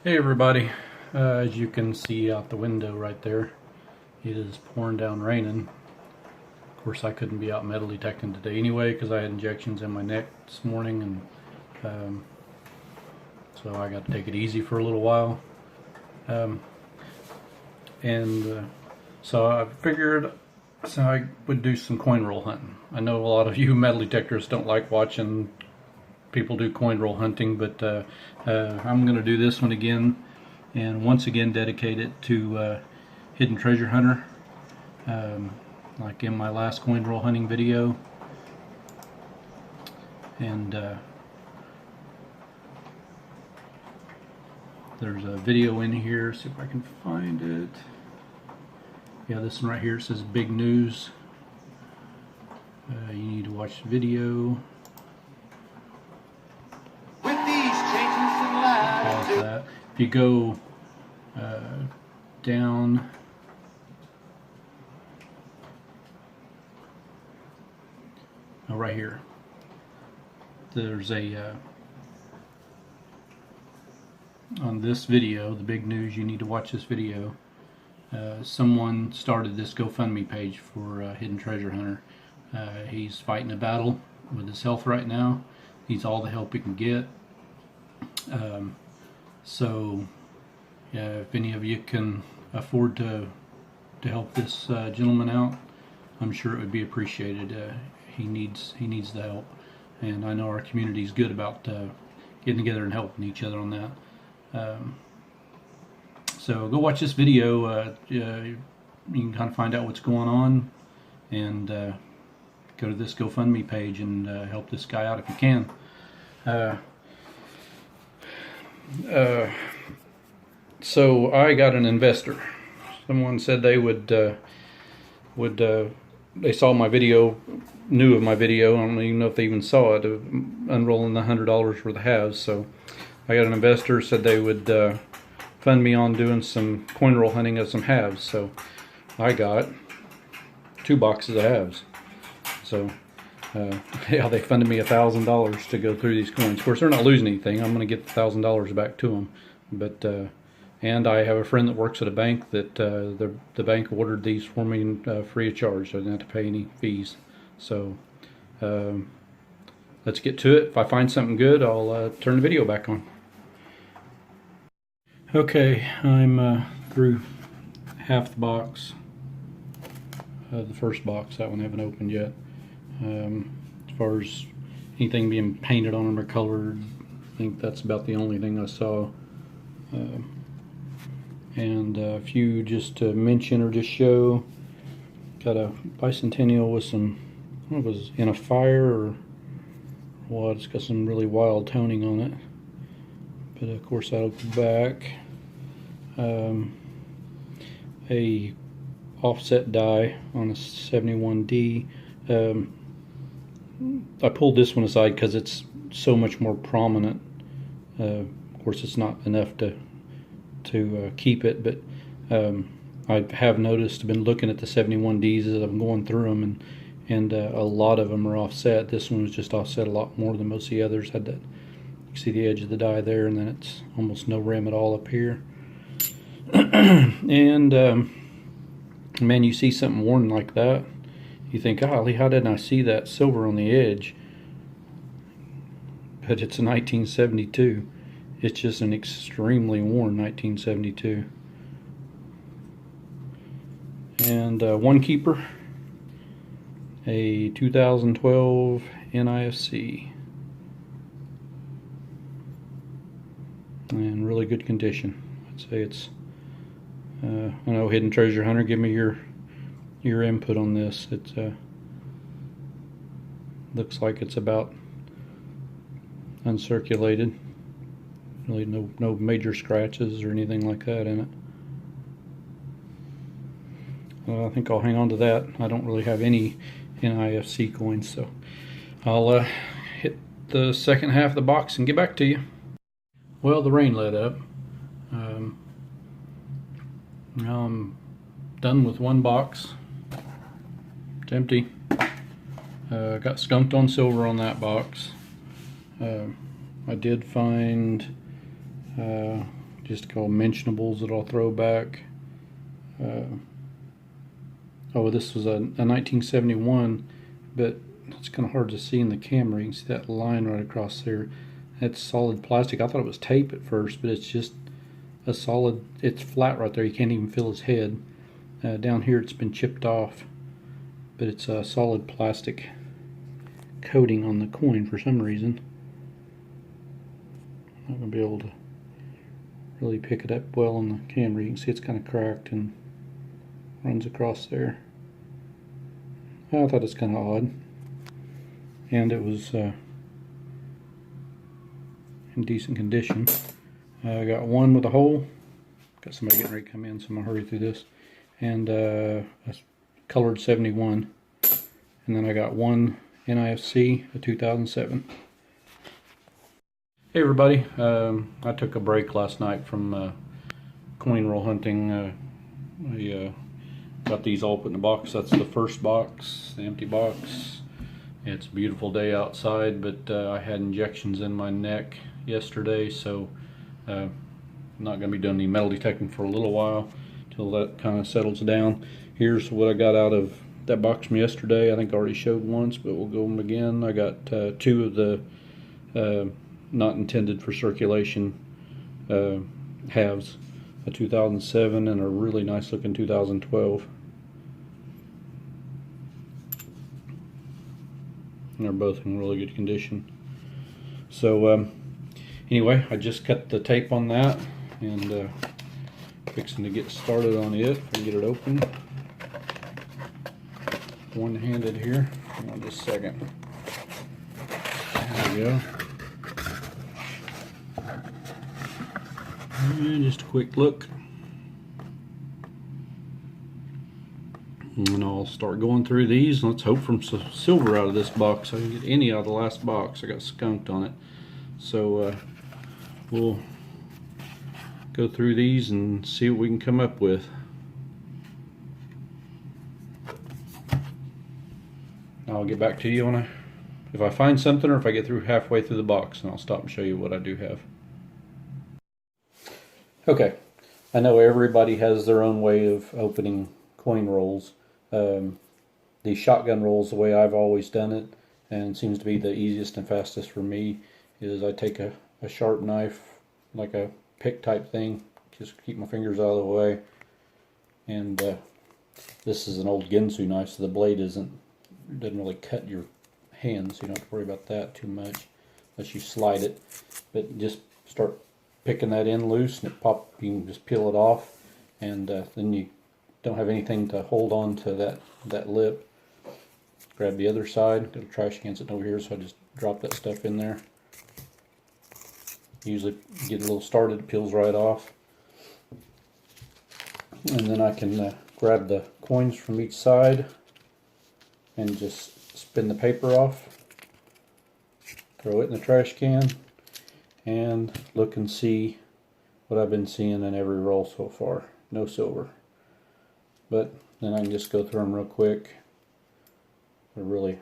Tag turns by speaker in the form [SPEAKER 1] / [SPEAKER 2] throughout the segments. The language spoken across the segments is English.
[SPEAKER 1] Hey everybody, as you can see out the window right there, it is pouring down raining. Of course I couldn't be out metal detecting today anyway because I had injections in my neck this morning, and so I got to take it easy for a little while. So I figured I would do some coin roll hunting. I know a lot of you metal detectors don't like watching people do coin roll hunting, but I'm going to do this one again, and once again dedicate it to Hidden Treasure Hunter, like in my last coin roll hunting video. And there's a video in here, see if I can find it. Yeah, this one right here, it says Big News. You need to watch the video. That. If you go down right here, there's a on this video, the Big News, you need to watch this video. Someone started this GoFundMe page for Hidden Treasure Hunter. He's fighting a battle with his health right now. Needs all the help he can get. So if any of you can afford to help this gentleman out, I'm sure it would be appreciated. He needs the help, and I know our community is good about getting together and helping each other on that. So go watch this video. You can kind of find out what's going on, and go to this GoFundMe page and help this guy out if you can. So I got an investor. Someone said they they saw my video, knew of my video. I don't even know if they even saw it, unrolling the $100 worth of halves. So I got an investor, said they would fund me on doing some coin roll hunting of some halves. So I got 2 boxes of halves. So yeah, they funded me $1,000 to go through these coins. Of course, they're not losing anything. I'm going to get the $1,000 back to them. But and I have a friend that works at a bank that the bank ordered these for me free of charge, so I didn't have to pay any fees. So let's get to it. If I find something good, I'll turn the video back on. Okay, I'm through half the box. The first box, that one I haven't opened yet. As far as anything being painted on them or colored, I think that's about the only thing I saw. And a few just to mention or just show. Got a bicentennial with some, I don't know if it was in a fire or what. It's got some really wild toning on it, but of course that'll go back. A offset die on a 71D. I pulled this one aside because it's so much more prominent. Of course, it's not enough to keep it, but I have noticed, been looking at the 71Ds as I'm going through them, and a lot of them are offset. This one was just offset a lot more than most of the others. Had that, you see the edge of the die there, and then it's almost no rim at all up here. And man, you see something worn like that, you think, golly, how didn't I see that silver on the edge? But it's a 1972. It's just an extremely worn 1972. And one keeper, a 2012 NIFC. In really good condition. I'd say it's, I know Hidden Treasure Hunter, give me your input on this. It looks like it's about uncirculated. Really no major scratches or anything like that in it. I think I'll hang on to that. I don't really have any NIFC coins, so I'll hit the second half of the box and get back to you. Well, the rain let up. Now I'm done with one box. It's empty. Got skunked on silver on that box. I did find just called mentionables that I'll throw back. Oh, this was a 1971, but it's kind of hard to see in the camera. You can see that line right across there. That's solid plastic. I thought it was tape at first, but it's just a solid, it's flat right there. You can't even feel his head. Down here it's been chipped off, but it's a solid plastic coating on the coin for some reason. I'm not going to be able to really pick it up well on the camera. You can see it's kind of cracked and runs across there. I thought it's kind of odd. And it was in decent condition. I got one with a hole. Got somebody getting ready to come in, so I'm going to hurry through this. And a colored 71. And then I got one NIFC, a 2007. Hey everybody, I took a break last night from coin roll hunting. I got these all put in a box. That's the first box, the empty box. It's a beautiful day outside, but I had injections in my neck yesterday, so I'm not going to be doing any metal detecting for a little while till that kind of settles down. Here's what I got out of that box from yesterday. I think I already showed once, but we'll go them again. I got two of the not intended for circulation halves, a 2007 and a really nice looking 2012. And they're both in really good condition. So anyway, I just cut the tape on that and fixing to get started on it. If I can get it open. One-handed here. Hang on just a second. There we go. And just a quick look. And I'll start going through these. Let's hope for some silver out of this box. I didn't get any out of the last box. I got skunked on it. So we'll go through these and see what we can come up with. I'll get back to you if I find something, or if I get through halfway through the box, and I'll stop and show you what I do have. Okay, I know everybody has their own way of opening coin rolls. The shotgun rolls, the way I've always done it, and it seems to be the easiest and fastest for me, is I take a sharp knife, like a pick type thing, just keep my fingers out of the way. And this is an old Ginsu knife, so the blade doesn't really cut your hands, so you don't have to worry about that too much unless you slide it. But just start picking that in loose, and you can just peel it off, and then you don't have anything to hold on to that lip. Grab the other side. Got a trash can sitting over here, so I just drop that stuff in there. Usually get a little started, it peels right off. And then I can grab the coins from each side and just spin the paper off. Throw it in the trash can and look and see what I've been seeing in every roll so far. No silver. But then I can just go through them real quick. They're really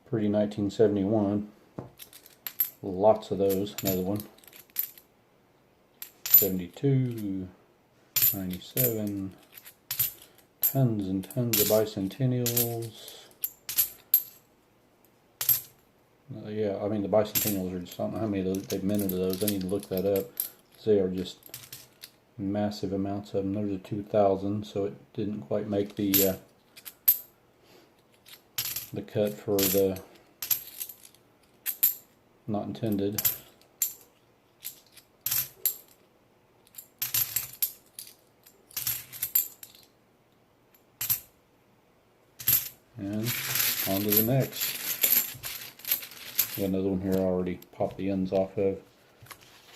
[SPEAKER 1] pretty 1971. Lots of those. Another one. 72, 97, tons and tons of bicentennials. Yeah, I mean the bicentennials are just, I don't know how many of those they've minted of those. I need to look that up. They are just massive amounts of them. There's a 2000, so it didn't quite make the cut for the not intended. And on to the next. Got another one here I already popped the ends off of.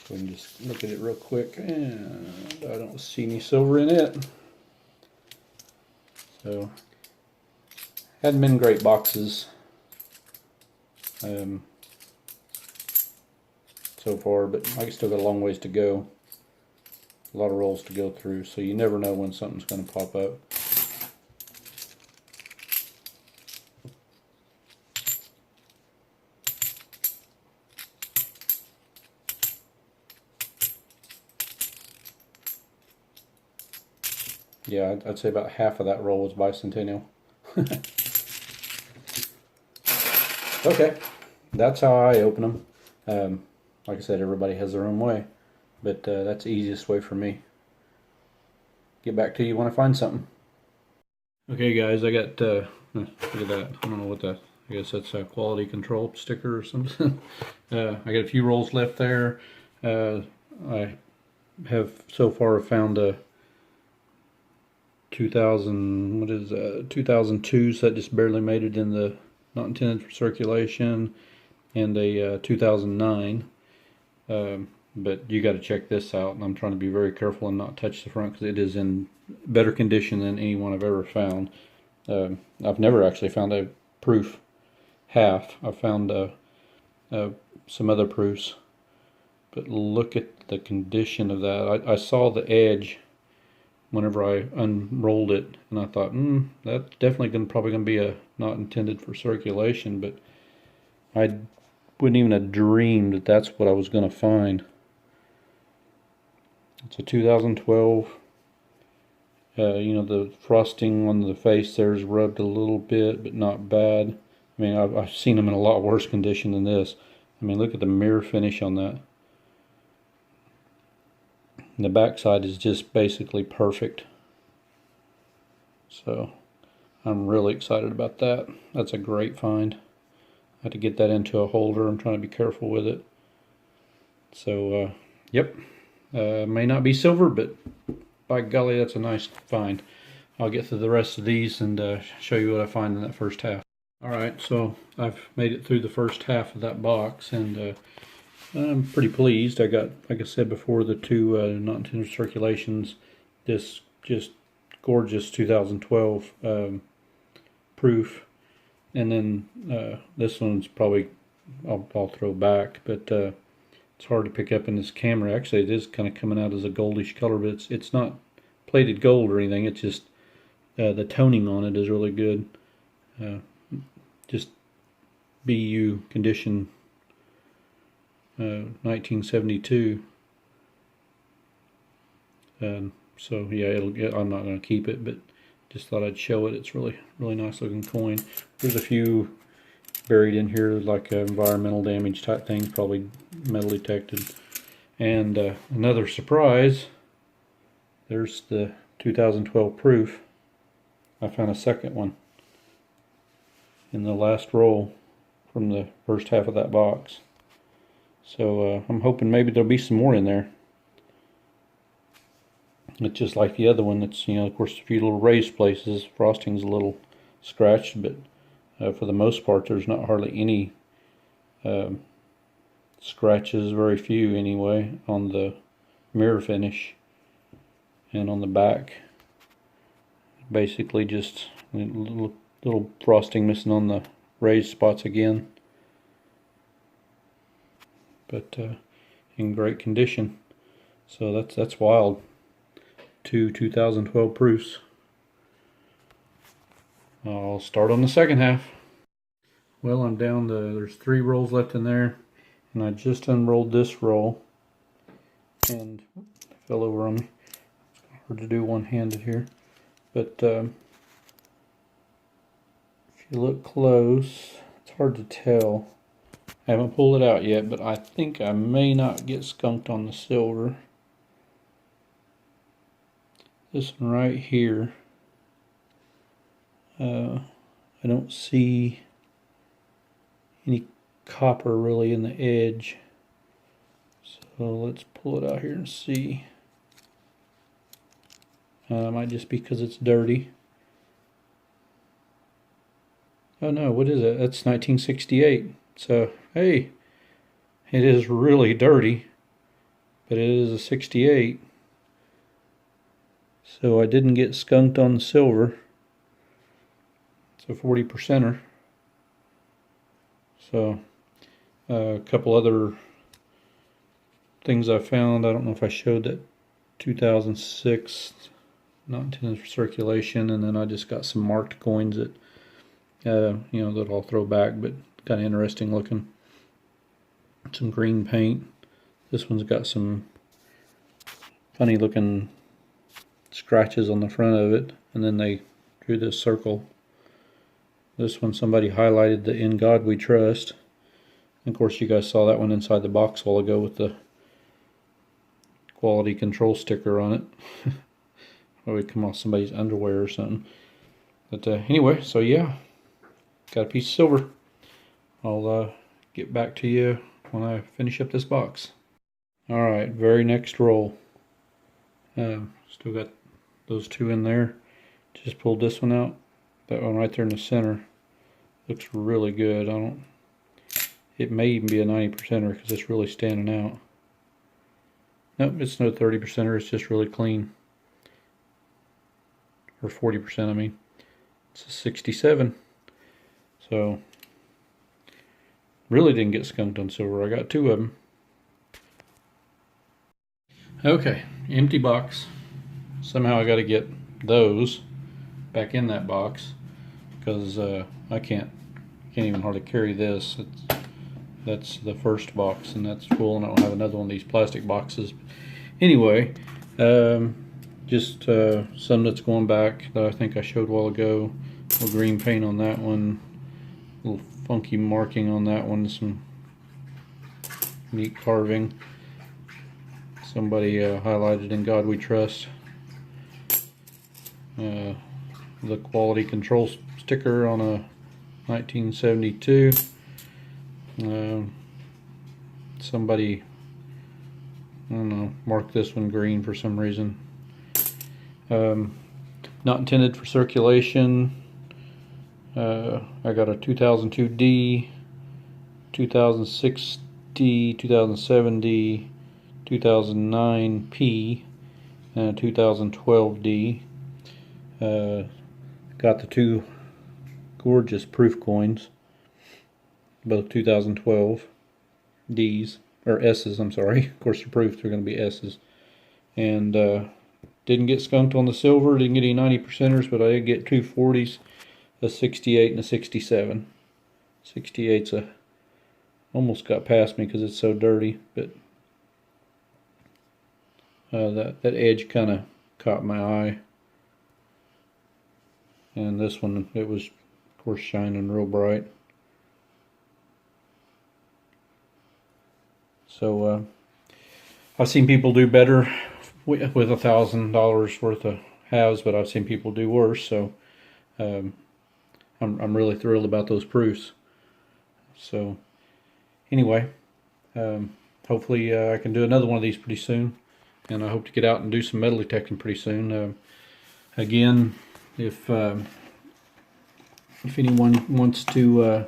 [SPEAKER 1] So we can just look at it real quick, and I don't see any silver in it. So, hadn't been great boxes so far, but I still got a long ways to go. A lot of rolls to go through, so you never know when something's going to pop up. yeah, I'd say about half of that roll was bicentennial. Okay, that's how I open them. Like I said, everybody has their own way, but that's the easiest way for me. Get back to you when I find something. Okay, guys, I got, look at that. I don't know what that, I guess that's a quality control sticker or something. I got a few rolls left there. I have so far found a 2002, so that just barely made it in the not intended for circulation, and a 2009. But you got to check this out, and I'm trying to be very careful and not touch the front because it is in better condition than any one I've ever found. I've never actually found a proof half. I found some other proofs, but look at the condition of that. I saw the edge whenever I unrolled it, and I thought, that's definitely probably gonna be a not intended for circulation, but I wouldn't even have dreamed that that's what I was gonna find. It's a 2012. You know, the frosting on the face there's rubbed a little bit, but not bad. I mean, I've seen them in a lot worse condition than this. I mean, look at the mirror finish on that. And the backside is just basically perfect. So I'm really excited about that. That's a great find. I had to get that into a holder. I'm trying to be careful with it. So, yep. May not be silver, but by golly, that's a nice find. I'll get through the rest of these and show you what I find in that first half. Alright, so I've made it through the first half of that box, and I'm pretty pleased. I got, like I said before, the two not intended circulations, this just gorgeous 2012 proof, and then this one's probably I'll throw back, but it's hard to pick up in this camera. Actually, it is kind of coming out as a goldish color, but it's not plated gold or anything. It's just the toning on it is really good. Just BU condition 1972. So yeah, I'm not going to keep it, but just thought I'd show it. It's really nice looking coin. There's a few buried in here, like environmental damage type things, probably metal detected. And another surprise, there's the 2012 proof. I found a second one in the last roll from the first half of that box. So I'm hoping maybe there'll be some more in there. It's just like the other one. It's, you know, of course, a few little raised places. Frosting's a little scratched, but for the most part, there's not hardly any scratches, very few anyway, on the mirror finish. And on the back, basically just a little frosting missing on the raised spots again. But in great condition. So that's wild. Two 2012 proofs. I'll start on the second half. Well, I'm down to, there's 3 rolls left in there, and I just unrolled this roll, and it fell over on me. It's hard to do one-handed here, but if you look close, it's hard to tell. I haven't pulled it out yet, but I think I may not get skunked on the silver. This one right here, I don't see any copper really in the edge. So let's pull it out here and see. It might just be because it's dirty. Oh no, what is it? That's 1968. So, hey, it is really dirty, but it is a 68. So I didn't get skunked on the silver. It's a 40%er. So a couple other things I found. I don't know if I showed that 2006, not intended for circulation, and then I just got some marked coins that you know, that I'll throw back, but kind of interesting looking. Some green paint. This one's got some funny looking scratches on the front of it, and then they drew this circle. This one somebody highlighted the "In God We Trust." And of course you guys saw that one inside the box a while ago with the quality control sticker on it. Or it come off somebody's underwear or something. But anyway, so yeah, got a piece of silver. I'll get back to you when I finish up this box. Alright, very next roll. Still got those two in there. Just pulled this one out. That one right there in the center looks really good. It may even be a 90%er because it's really standing out. Nope, it's no 30%er, it's just really clean. Or 40%, I mean. It's a 67. So, really didn't get skunked on silver. I got two of them. Okay, empty box. Somehow I got to get those back in that box because I can't even hardly carry this. That's the first box, and that's full, and I don't have another one of these plastic boxes. Anyway, just some that's going back that I think I showed a while ago. A little green paint on that one, a little funky marking on that one, some neat carving. Somebody highlighted "In God We Trust." The quality control sticker on a 1972. Somebody, I don't know, marked this one green for some reason. Not intended for circulation. I got a 2002D, 2006D, 2007D, 2009P, and a 2012D. Got the two gorgeous proof coins, both 2012 D's, or S's, I'm sorry. Of course, they're proof, they're going to be S's. And didn't get skunked on the silver, didn't get any 90%ers, but I did get two 40s, a 68 and a 67. 68's almost got past me because it's so dirty, but that edge kind of caught my eye. And this one, it was, of course, shining real bright. So I've seen people do better with $1,000 worth of halves, but I've seen people do worse. So I'm really thrilled about those proofs. So anyway, hopefully I can do another one of these pretty soon, and I hope to get out and do some metal detecting pretty soon. Again, if anyone wants to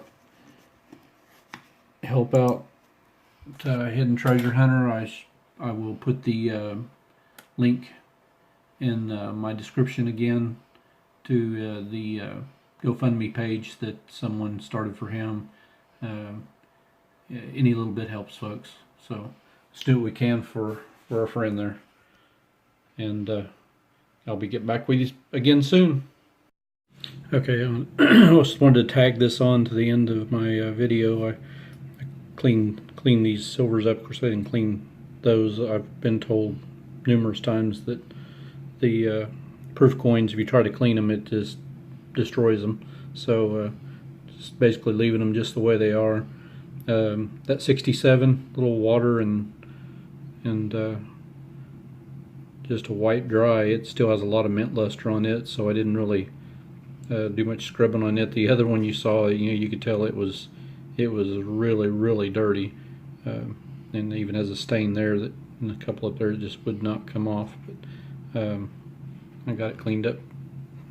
[SPEAKER 1] help out Hidden Treasure Hunter, I will put the link in my description again to the GoFundMe page that someone started for him. Any little bit helps, folks. So let's do what we can for our friend there. And I'll be getting back with you again soon. Okay, I just wanted to tag this on to the end of my video. I clean these silvers up. Of course, I didn't clean those. I've been told numerous times that the proof coins, if you try to clean them, it just destroys them. So just basically leaving them just the way they are. That 67, little water and just a wipe dry, it still has a lot of mint luster on it, so I didn't really do much scrubbing on it. The other one you saw, you could tell it was really dirty, and even has a stain there that, and a couple up there, that just would not come off. But I got it cleaned up,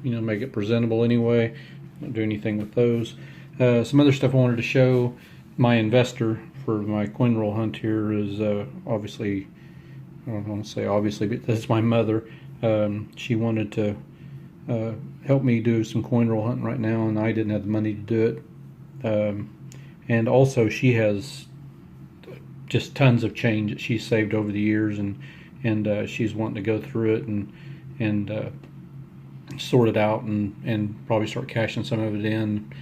[SPEAKER 1] make it presentable anyway. Don't do anything with those. Some other stuff I wanted to show. My investor for my coin roll hunt here is obviously, I don't want to say obviously, but that's my mother. She wanted to help me do some coin roll hunting right now, and I didn't have the money to do it. And also, she has just tons of change that she's saved over the years, and she's wanting to go through it and sort it out, and probably start cashing some of it in,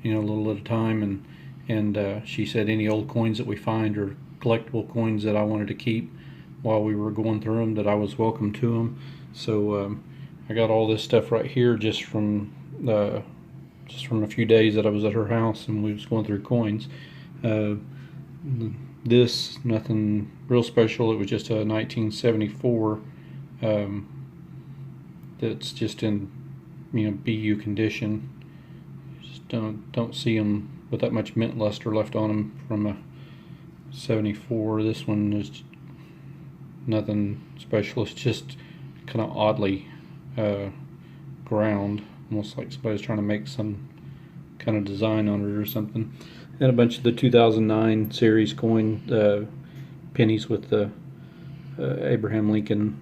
[SPEAKER 1] a little at a time. And she said any old coins that we find or collectible coins that I wanted to keep, while we were going through them that I was welcome to them. So I got all this stuff right here just from a few days that I was at her house and we was going through coins. This, nothing real special. It was just a 1974 that's just in, you know, BU condition. Just don't see them with that much mint luster left on them from a 74. This one is nothing special. It's just kind of oddly ground, almost like somebody's trying to make some kind of design on it or something. And a bunch of the 2009 series coin pennies with the Abraham Lincoln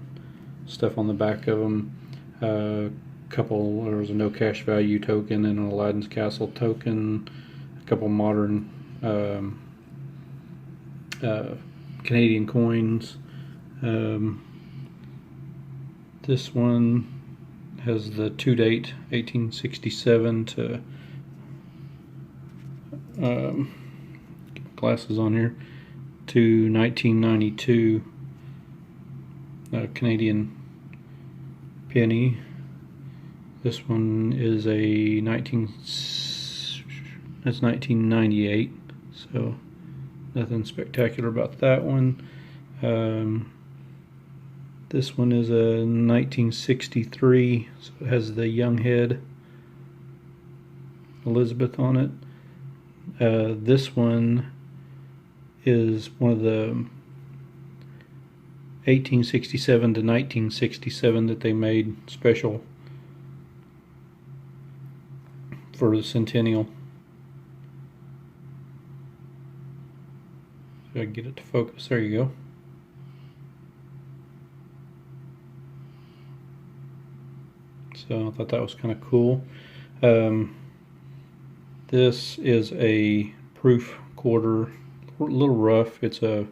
[SPEAKER 1] stuff on the back of them. Couple, there was a no cash value token and an Aladdin's Castle token. A couple modern Canadian coins. This one has the to date 1867 to glasses on here to 1992 Canadian penny. This one is a 1998, so nothing spectacular about that one. This one is a 1963, so it has the young head Elizabeth on it. This one is one of the 1867 to 1967 that they made special for the centennial. So I can get it to focus. There you go. So I thought that was kind of cool. This is a proof quarter, a little rough. It's a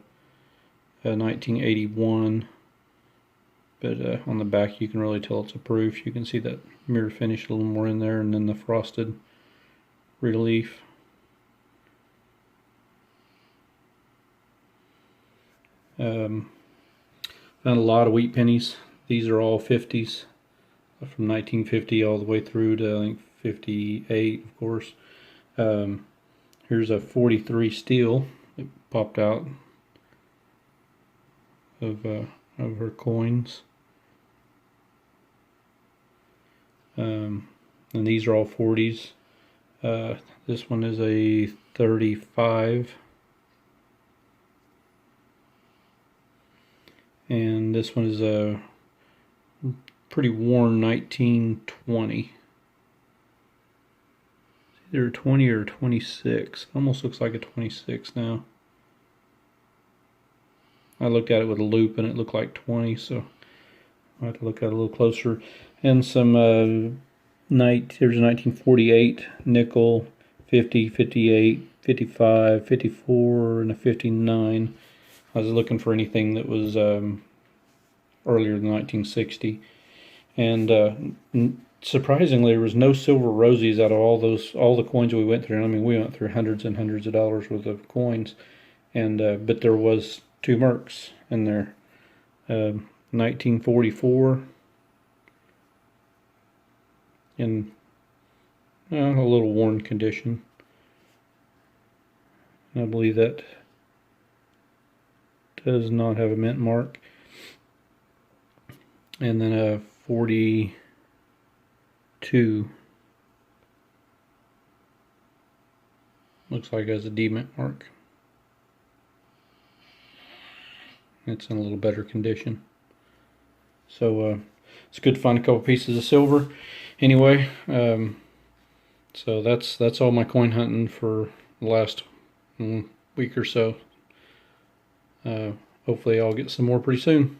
[SPEAKER 1] 1981, but on the back you can really tell it's a proof. You can see that mirror finish a little more in there, and then the frosted relief. Found a lot of wheat pennies. These are all 50s, from 1950 all the way through to I think 58, of course. Here's a 43 steel that popped out of her coins. And these are all 40s. This one is a 35. And this one is a pretty worn 1920. Either 20 or 26. Almost looks like a 26 now. I looked at it with a loop and it looked like 20, so I'll have to look at it a little closer. And some here's a 1948 nickel, 50, 58, 55, 54, and a 59. I was looking for anything that was earlier than 1960. And surprisingly, there was no silver rosies out of all the coins we went through. I mean, we went through hundreds and hundreds of dollars worth of coins, and but there was 2 Mercs in there. 1944 in a little worn condition. I believe that does not have a mint mark. And then a 42 looks like it has a D mint mark. It's in a little better condition. So it's good to find a couple pieces of silver. Anyway, so that's all my coin hunting for the last week or so. Hopefully I'll get some more pretty soon.